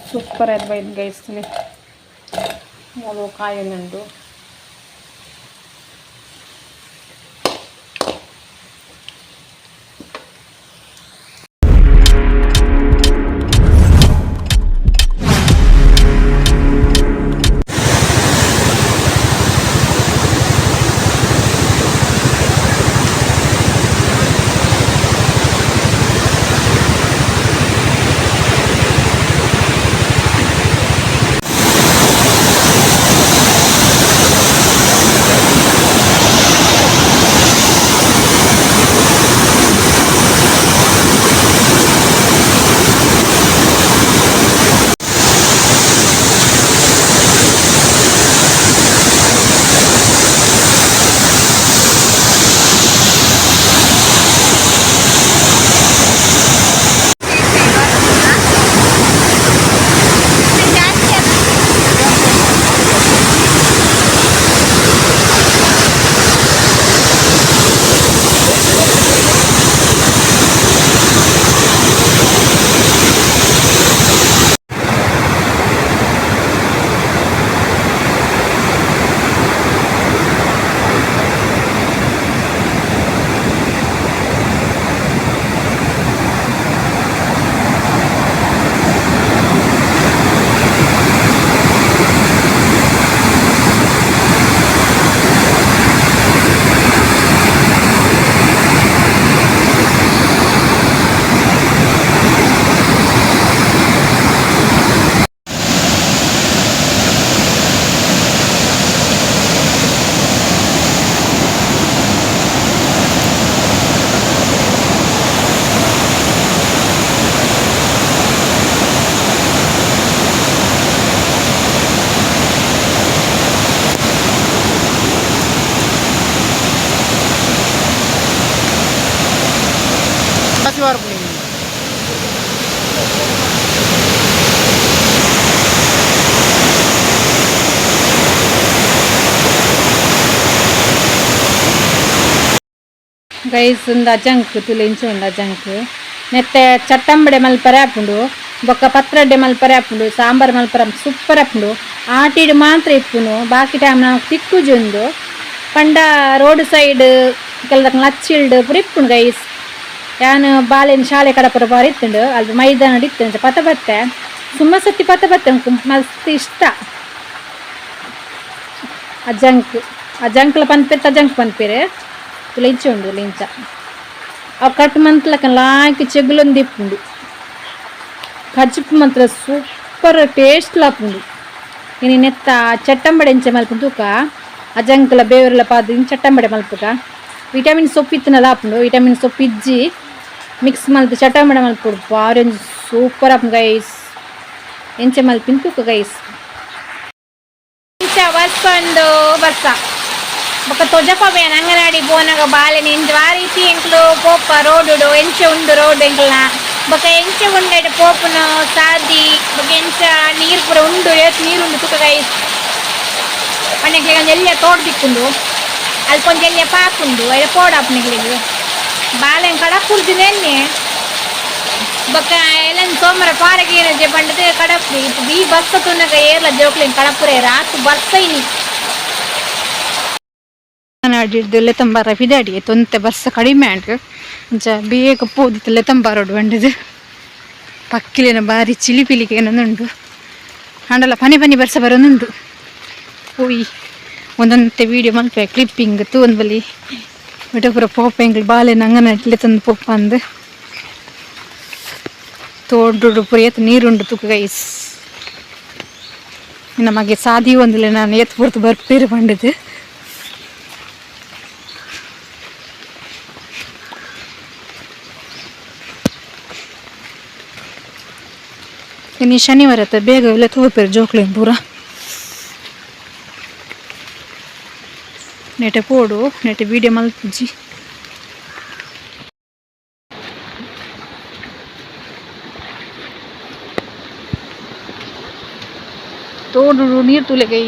super ಆಯ್ತು ಬೈದು ಗೈಸ್ಲಿ ಮೂರು ಕಾಯಿನುಂಡು ಗೈಸ್ ಒಂದು ಅಜಂಕ್ ತುಲಿಂಚು ಒಂದು ಅಜಂಕ್ ನೆತ್ತೆ ಚಟ್ಟಂಬಡೆ ಮಲ್ಪರೆ ಹಾಪುಂಡು ಬೊಕ್ಕ ಪತ್ರೊಡ್ಡೆ ಮಲ್ಪರೆ ಹಾಪುಂಡು ಸಾಂಬಾರು ಮಲ್ಪರೆ ಸೂಪರ್ ಹಾಪುಂಡು ಆಟಿಡು ಮಾತ್ರ ಇಪ್ಪುನು ಬಾಕಿ ಟೈಮ್ ನಾವು ತಿಕ್ಕುಜೊಂದು ಪಂಡ ರೋಡ್ ಸೈಡ್ ಕೆಲದಕ್ಕೆ ಲಚ್ಚಿಲ್ಡು ಪುರ ಇಪ್ಪುಂಡು ಗೈಸ್ ಯಾನು ಬಾಲೆನ ಶಾಲೆ ಕಡೆ ಪುರ ಬಾರಿ ಇತ್ತುಂಡು ಅಲ್ಲಿ ಮೈದಾನ ಇತ್ತು ಪತ್ತ ಬತ್ತೆ ಸುಮ್ಮ ಸತಿ ಪತ್ತ ಬತ್ತೆ ಮಸ್ತ್ ಇಷ್ಟ ಅಜಂಕ್ಲ ಪನ್ಪೆತ್ತ ಅಜಂಕ್ ಪನ್ಪೇರೆ ಲಿಂಚ ಉಂಡು ಲಿಂಚ ಅವು ಕಟ್ ಮಂತ್ಲಕ ಲಾಯ್ಕ್ ಚೆಗುಲೊಂದು ಇಪ್ಪುಂಡು ಕಜ್ಜಿಪ್ಪು ಮಾತ್ರ ಸೂಪರ್ ಟೇಸ್ಟ್ ಲಾಪುಂಡು ಇನ್ನು ನೆತ್ತ ಚಟ್ಟಂಬಡೆ ಎಂಚ ಮಲ್ಪುಂಡು ತೂಕ ಅಜಂಕ್ಲ ಬೇವರೆಲ್ಲ ಪಾದ ಚಟ್ಟಂಬಡೆ ಮಲ್ಪುಗ ವಿಟಮಿನ್ ಸೊಪ್ಪು ಇತ್ತನ ಲಾಪುಂಡು ವಿಟಮಿನ್ ಸೊಪ್ಪು ಇಜ್ಜಿ ಮಿಕ್ಸ್ ಮಲ್ತು ಚಟ್ಟಂಬಡೆ ಮಲ್ಪುಡು ಬಾರಿ ಸೂಪರ್ ಆಪುಂಡು ಗೈಸ್ ಎಂಚ ಮಲ್ಪಿನ ತೂಕ ಗೈಸ್ ಇಂಚ ವರ್ಷ ವರ್ಷ ಬೊಕ್ಕ ತೊಜಪಬೇನ ಅಂಗನವಾಡಿ ಪೋನಾಗ ಬಾಲೆನ ಇಂದು ಆ ರೀತಿ ಎಂಕ್ಲು ಪೋಪ ರೋಡು ಎಂಚ ಉಂಡು ರೋಡ್ ಎಂಕ್ಲ ಬೊಕ್ಕ ಎಂಚ ಉಂಡೆ ಪೋಪುನ ಸಾದಿ ಬೊಕ್ಕ ಎಂಚ ನೀರು ಪೂರ ಉಂಡು ಏತ್ ನೀರುಂಡು ತುಕ ಗೈಸ್ ಪಂಡಕ್ಕೆ ಎಲ್ಲಿಯ ತೋಡ್ ದಿಕ್ಕುಂಡು ಅಲ್ಪೊಂದು ಎಲ್ಲಿಯ ಪಾಕುಂಡು ಅಯ್ಯ ಪೋಡಾಪನಿಗಳಿಗೆ ಬಾಲೆನ ಕಡಪುರ್ದು ನೆನ್ನೆ ಬೊಕ್ಕ ಎಲ್ಲ ಸೋಮವಾರ ಪಾರಗೆ ಏನಜ್ಜೆ ಪಂಡದೆ ಕಡಪ್ರಿ ಈ ಬಸ್ಸ ತುನಗ ಏರ್ಲ ಜೋಕ್ಲಿನ ಕಡಪುರೆ ರಾತು ಬರ್ತೈನಿ ನಾಡಿದ್ದು ಲೆತಂಬಾರ ಫಿದಾಡಿ ತೊಂತೆ ಬರ್ಸ ಕಡಿಮೆ ಅಂಟು ಅಂಚ ಬೇಗ ಪೋದಿತ್ತು ಲೆತಂಬಾರೋಡು ಬಂಡಿದ್ದು ಪಕ್ಕಿಲೇನ ಬಾರಿ ಚಿಲಿಪಿಲಿಗೆ ಏನೊಂದುಂಡು ಹಂಡಲ ಪನಿ ಪನಿ ಬರ್ಸ ಬರೋನುಂಡು ಹೋಯ್ ಒಂದೊಂತೆ ವೀಡಿಯೋ ಮಲ್ಪೆ ಕ್ಲಿಪ್ಪಿಂಗ್ ತೂಂದು ಬಲಿ ಬಿಟ್ಟು ಪೂರ ಪೋಪ ಎಂಗ್ಳು ಬಾಲೆನ ಅಂಗನಟ್ಲೆ ತಂದು ಪೋಪ ಅಂದು ತೋಡು ಪುರ ಎತ್ತು ನೀರುಂಡು ತುಕ ಗೈಸ್ ನಮಗೆ ಸಾದಿ ಒಂದಿಲ್ಲ ನಾನು ಎತ್ತು ಪೂರ್ತು ಬರ್ಪೇರು ಬಂಡಿದ್ದು ಇನ್ನು ಶನಿವಾರ ಆತ ಬೇಗ ಎಲ್ಲ ತಗೋಪೇರು ಜೋಕ್ಲೇನು ಪೂರ ನೆಟೆ ಪೋಡು ನೆಟೆ ವೀಡಿಯೋ ಮಲ್ಪುಜಿ ತೋಡು ನೀರು ತುಲೆಗೈ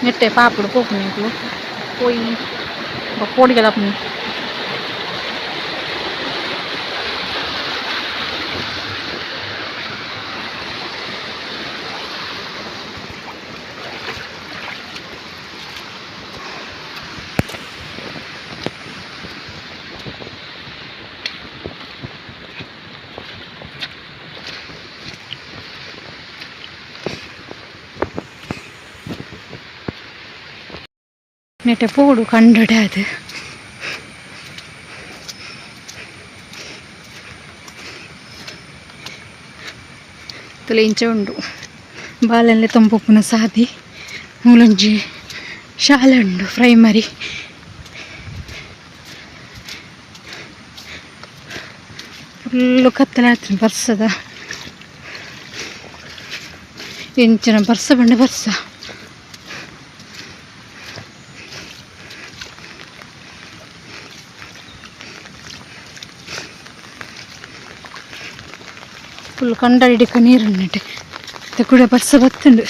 ನೆಟ್ಟೆ ಪಾಪಡು ಪೋಪು ನೀರು ಹೋಯ್ ಪೋಡಿಗೆಲ್ಲ ನೆಟ್ಟೆ ಪೋಡು ಕಂಡಡೆ ಅದು ತಲೆ ಇಂಚ ಉಂಡು ಬಾಲೆಲ್ಲ ತಂಪುನ ಸಾದಿ ಮೂಲಂಜಿ ಶಾಲೆ ಉಂಡು ಪ್ರೈಮರಿ ಫುಲ್ಲು ಕತ್ತಲೆ ಆಯ್ತು ಬರ್ಸದ ಇಂಚಿನ ಬರ್ಸ ಬಂಡೆ ಬರ್ಸ ಫುಲ್ ಕಂಡಡಿಕ ನೀರುಂಡೆ ಕೂಡ ಬರ್ಸ ಬತ್ತುಂಡು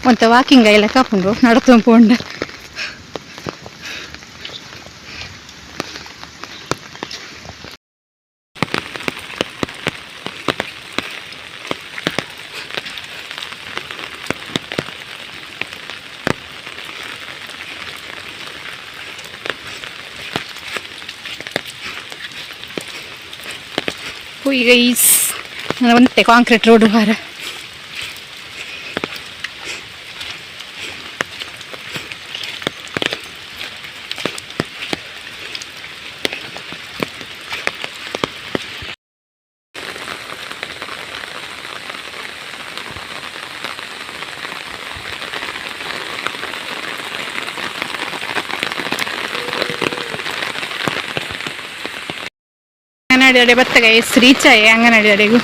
ಮತ್ತೆ ವಾಕಿಂಗ್ ಎಲ್ಲ ಕಾಪುಂಡು ನಡತೊಂದು ಪೋಂಡ ಈಗ ಈಸ್ ಒಂದೇ ಕಾಂಕ್ರೀಟ್ ರೋಡ್ ಹಾರ ಅಂಗನಡಿ ಬತ್ತಗ ಎಷ್ಟು ರೀಚ್ ಆಯೆ ಅಂಗನಡಿ ಅಡೆಗೂ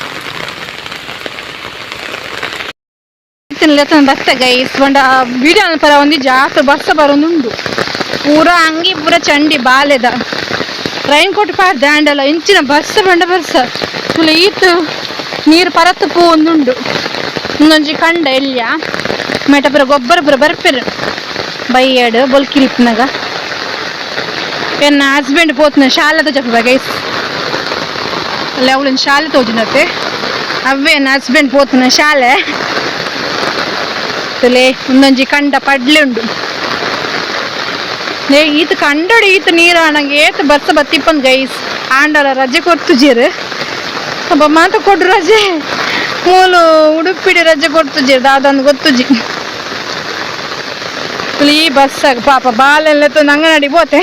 ಬತ್ತ ಗೈಸ್ ಬಂಡ ವಿಡಿಯೋ ಪರ ಒಂದು ಜಾಸ್ತಿ ಬಸ್ಸ ಬರೋದುಂಡು ಪೂರ ಅಂಗಿ ಪೂರ ಚಂಡಿ ಬಾಲೆದ ರೈನ್ ಕೋಟ್ ಪಾಡ್ದ ದಾಂಡಲ ಇಂಚಿನ ಬಸ್ಸ ಬಂಡ ಬಸ್ಸ ಫುಲ್ ಈತು ನೀರು ಪರತ್ತು ಪೂ ಒಂದುಂಡು ಇನ್ನೊಂಜಿ ಕಂಡ ಎಲ್ಲಿಯ ಮೇಟ ಪುರ ಗೊಬ್ಬರ ಪುರ ಬರ್ಪೆರು ಬೈಯಡು ಬೊಲ್ಕಿಲ್ಪನಾಗ ಎನ್ನ ಹಸ್ಬೆಂಡ್ ಪೋತ್ನ ಶಾಲೆದ ಜಪ್ಪ ಗೈಸ್ ಅಲ್ಲ ಅವಳನ್ನ ಶಾಲೆ ತೋಜಿನತ್ತೆ ಅವೇ ನನ್ನ ಹಸ್ಬೆಂಡ್ ಪೋತನ ಶಾಲೆ ತಲೆ ಒಂದೊಂಜಿ ಕಂಡ ಪಡ್ಲೆ ಉಂಡು ಈತ ಕಂಡೋಡು ಈತ ನೀರು ನಂಗೆ ಏತು ಬರ್ಸ ಬತ್ತಿಪ್ಪನ್ ಗೈಸ್ ಆಂಡಲ ರಜೆ ಕೊರ್ತುಜೀರು ಅಪ್ಪ ಮಾತ ಕೊಡು ರಜೆ ಮೂಲು ಉಡುಪಿಡಿ ರಜೆ ಕೊರ್ತುಜೀರು ದಾದೊಂದು ಗೊತ್ತುಜಿ ಈ ಬಸ್ಸಾಗ ಪಾಪ ಬಾಲೆಲ್ಲ ತಂದು ಅಂಗನಡಿ ಪೋತೆ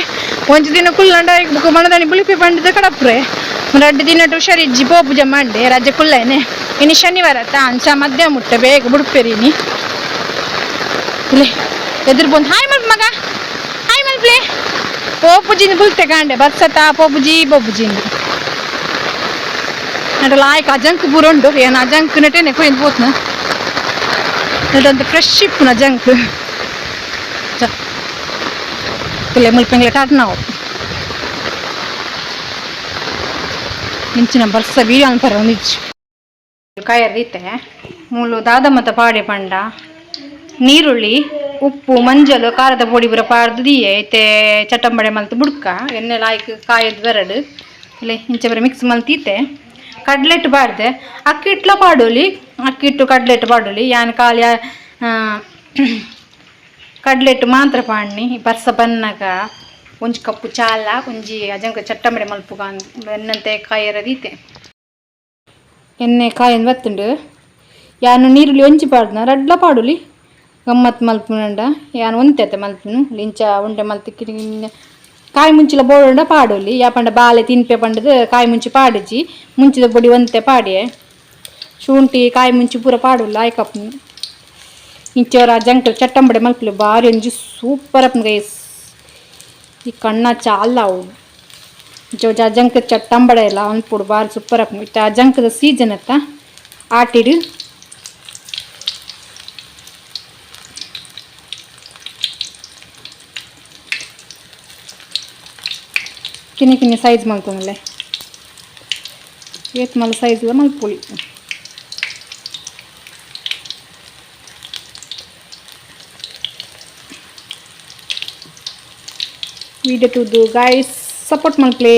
ಒಂಜಿ ದಿನ ಕುಲ್ಲಂಡ ಮಣದಾನಿ ಬುಳಿಪಿ ಬಂಡಿದ ಕಡಪ್ರೆ 2 ದಿನ ಹುಷಾರಿಜ್ಜಿ ಪೋ ಪೂಜೆ ಮಾಡಿ ರಜೆ ಕುಲ್ಲೇನೆ ಇನ್ನು ಶನಿವಾರ ಅಂಚ ಮಧ್ಯ ಮುಟ್ಟೆ ಬೇಗ ಬಿಡ್ಪೇರಿನಿ ಎದುರು ಬಂದು ಹಾಯ್ ಮಲ್ ಮಗ ಹಾಯ್ ಮಲ್ಪ್ಲೆ ಪೋಪುಜಿಂದ ಬುಲ್ತೆ ಕಾಂಡೆ ಬರ್ಸತ್ತ ಪೋಪುಜಿಂದು ನಟ ಲಾಯ್ಕ ಅಜಂಕ್ ಪೂರ ಉಂಡು ಏನು ಅಜಂಕ್ ನಟೇನೆ ಕೊಯ್ದು ಪೋತ್ನ ನಟಂತ ಫ್ರೆಶ್ ಇಪ್ಪುನ ಅಜಂಕ್ ಪಿಲ್ಲೆ ಮುಲ್ಪಂಗ್ಲೆ ಟಾಟ್ ನಾವು ಇಂಚಿನ ಬರ್ಸ ವೀಡಿಯೋ ಅನ್ಪರ ಒಂದಿಚ್ಚು ಕಾಯರ್ದೀತೆ ಮೂಲು ದಾದಮ್ಮತ ಪಾಡೆ ಪಂಡ ನೀರುಳ್ಳಿ ಉಪ್ಪು ಮಂಜಲು ಖಾರದ ಪೊಡಿ ಪೂರ ಪಾಡ್ದು ದಿಯೆ ಐತೆ ಚಟ್ಟಂಬಡೆ ಮಲ್ತು ಬುಡ್ಕ ಎಣ್ಣೆ ಲಾಯ್ಕ್ ಕಾಯದ್ ಬೆರಡು ಇಲ್ಲೇ ಇಂಚೆ ಬರ ಮಿಕ್ಸ್ ಮಲ್ತೀತೆ ಕಡ್ಲೆಟ್ ಪಾಡ್ದೆ ಅಕ್ಕಿಟ್ಲ ಪಾಡೋಲಿ ಅಕ್ಕಿಟ್ಟು ಕಡ್ಲೆಟ್ ಪಾಡೋಲಿ ಯಾನ್ ಖಾಲಿ ಕಡ್ಲೆಟ್ ಮಾತ್ರ ಪಾಡ್ನಿ ಬರ್ಸ ಬನ್ನಗ ಒಂಜಿ ಕಪ್ಪು ಚಾಲ ಒಂಜಿ ಅಜಂಕ ಚಟ್ಟಂಬಡೆ ಮಲ್ಪುಗ ಎನ್ನಂತೆ ಕಾಯರದೀತೆ ಎಣ್ಣೆ ಕಾಯಿಂದ ಬತ್ತುಂಡು ಯಾನು ನೀರುಳ್ಳಿ ಒಂಚಿ ಪಾಡ್ನ ರಡ್ಲ ಪಾಡುಲಿ ಗಮ್ಮತ್ ಮಲ್ಪುನಂಡ ಯಾನು ಒಂತೆತೆ ಮಲ್ಪುನು ಲಿಂಚ ಉಂಡೆ ಮಲ್ತಿಕ್ಕಿ ಕಾಯಿ ಮುಂಚಿಲ ಬೋಡ ಪಾಡೋಲಿ ಯಾ ಪಂಡ ಬಾಲೆ ತಿನ್ಪೆ ಪಂಡದು ಕಾಯಿ ಮುಂಚಿ ಪಾಡಿಜಿ ಮುಂಚಿದ ಬೊಡಿ ಒಂತೆ ಪಾಡಿಯೆ ಶುಂಠಿ ಕಾಯಿ ಮುಂಚಿ ಪೂರ ಪಾಡೋಲ್ಲ ಆಯ್ಕಪ್ಪನು ಇಂಚವರ ಅಜಂಕ ಚಟ್ಟಂಬಡೆ ಮಲ್ಪಲೆ ಬಾರಿ ಒಂಜಿ ಸೂಪರ್ ಅಪ್ಪ ಗೈಸ್ ಈ ಕಣ್ಣ ಚಾಲ ಅವು ಜೋ ಅಜಂಕ ಚಟ್ಟಂಬಡೆ ಇಲ್ಲ ಅನ್ಪುಡು ಬಾರಿ ಸೂಪರ್ ಅಪ್ಪ ಇತ್ತ ಅಜಂಕದ ಸೀಸನ್ ಅತ್ತ ಆಟಿಡು ಕಿನ್ನಿ ಕಿನ್ನಿ ಸೈಜ್ ಮಾಡ್ಕೊಂಡಲೆ ಏತ್ ಮಲ್ ಸೈಜ್ ಮಲ್ಪುಳಿ ವಿಡಿಯೋ ತುದು ಗೈಸ್ ಸಪೋರ್ಟ್ ಮಲ್ಪ್ಲೇ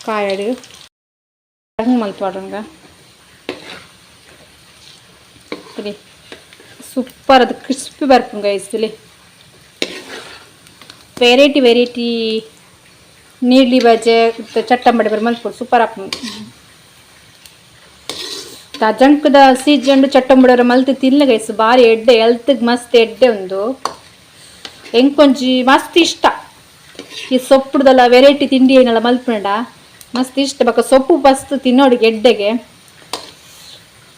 ಕಾಯಡು ಹಂಗೆ ಮಲ್ತ್ವಾಡ್ರಂಗ ಸೂಪರ್ ಅದು ಕ್ರಿಸ್ಪಿ ಬರ್ಪುಂಗ ಗೈಸ್ ವೆರೈಟಿ ನೀಡ್ಲಿ ಬಜೆ ಚಟ್ಟಂಬಡೆ ಬರ್ ಮಲ್ಪುಡು ಸೂಪರ್ ಆಪು ಅಜಂಕದ ಸೀಜಂಡು ಚಟ್ಟಂಬಡೋರ ಮಲ್ತು ತಿನ್ನ ಗೈಸ್ ಭಾರಿ ಎಡ್ಡೆ ಹೆಲ್ತ್ಗೆ ಮಸ್ತ್ ಎಡ್ಡೆ ಒಂದು ಎಂಕೊಂಜಿ ಮಸ್ತ್ ಇಷ್ಟ ಈ ಸೊಪ್ಪುದಲ್ಲ ವೆರೈಟಿ ತಿಂಡಿ ಏನೆಲ್ಲ ಮಲ್ಪುಂಡ ಮಸ್ತ್ ಇಷ್ಟ ಬಕ್ಕ ಸೊಪ್ಪು ಫಸ್ಟ್ ತಿನ್ನೋಡು ಎಡ್ಡೆಗೆ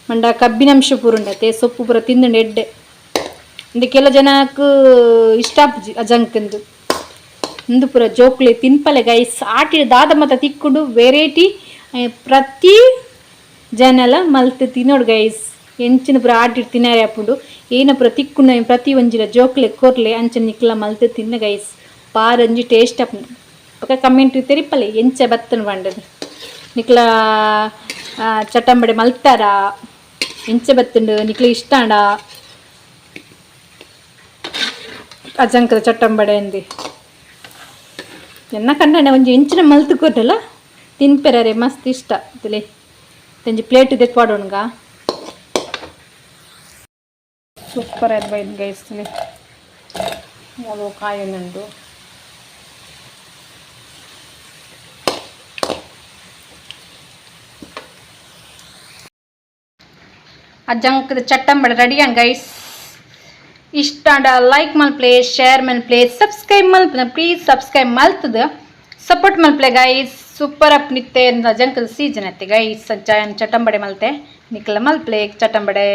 ಮಂಡ ಕಬ್ಬಿನಂಶ ಪೂರ ಉಂಡತೆ ಸೊಪ್ಪು ಪೂರ ತಿಂದು ಎಡ್ಡೆ ಇಂದು ಕೆಲ ಜನಕ್ಕೆ ಇಷ್ಟ ಆಪುಜಿ ಅಜಂಕಂದು ಇಂದು ಪೂರ ಜೋಕ್ಲೆ ತಿನ್ಪಲೆ ಗೈಸ್ ಆಟಿನ ದಾದ ಮತ ತಿಕ್ಕುಡು ವೆರೈಟಿ ಪ್ರತಿ ಜನಲ ಮಲ್ತು ತಿನ್ನೋಡು ಗೈಸ್ ಎಂಚಿನ ಪೂರ ಆಟಿಡ್ ತಿನ್ನಾರೆ ಆಪುಂಡು ಏನ ಪೂರ ತಿಕ್ಕುಂಡು ಪ್ರತಿ ಒಂಜಿಲ ಜೋಕ್ಲೆ ಕೊರ್ಲೆ ಅಂಚನೆ ನಿಕ್ಲ ಮಲ್ತು ತಿನ್ನ ಗೈಸ್ ಪಾರಂಜಿ ಟೇಸ್ಟ್ ಆಪುಂಡು ಬೊಕ ಕಮೆಂಟ್ ತೆರಿಪಲೆ ಎಂಚ ಬತ್ತನ ಪಂಡದು ನಿಕ್ಲ ಚಟ್ಟಂಬಡೆ ಮಲ್ತಾರ ಎಂಚ ಬತ್ತುಂಡು ನಿಕ್ಲ ಇಷ್ಟಾಂಡ ಅಜಂಕದ ಚಟ್ಟಂಬಡೆ ಅಂದು ಎನ್ನ ಕಂಡ ಒಂಜಿ ಎಂಚಿನ ಮಲ್ತು ಕೊಟ್ಟಲ್ಲ ತಿನ್ಪೆರರೆ ಮಸ್ತ್ ಇಷ್ಟ ತಿಳಿ ಒಂಜಿ ಪ್ಲೇಟ್ ತೆಕ್ಪಾಡೋಣಗ ಸೂಪರ್ ಆಯ್ತು ಬೈದು ಗೈಸ್ ತಿಳಿ ಮೂಲು ಕಾಯನುಂಡು ಅಜಂಕದ ಚಟ್ಟಂಬಡೆ ರೆಡಿ ಆನ್ ಗೈಸ್ ಇಷ್ಟ ಲೈಕ್ ಮಲ್ಪ್ಲೆ ಶೇರ್ ಮಲ್ಪ್ಲೆ ಸಬ್ಸ್ಕ್ರೈಬ್ ಮಲ್ಪನ ಪ್ಲೀಸ್ ಸಬ್ಸ್ಕ್ರೈಬ್ ಮಲ್ತದ ಸಪೋರ್ಟ್ ಮಲ್ಪ್ಲೆ ಗೈಸ್ ಸೂಪರ್ ಅಪ್ ನಿತ್ತೆ ಅಜಂಕದ ಸೀಸನ್ ಐತೆ ಗೈಸ್ ಚಟ್ಟಂಬಡೆ ಮಲ್ತೆ ನಿಕ್ಲ ಮಲ್ಪ್ಲೆ ಚಟ್ಟಂಬಡೆ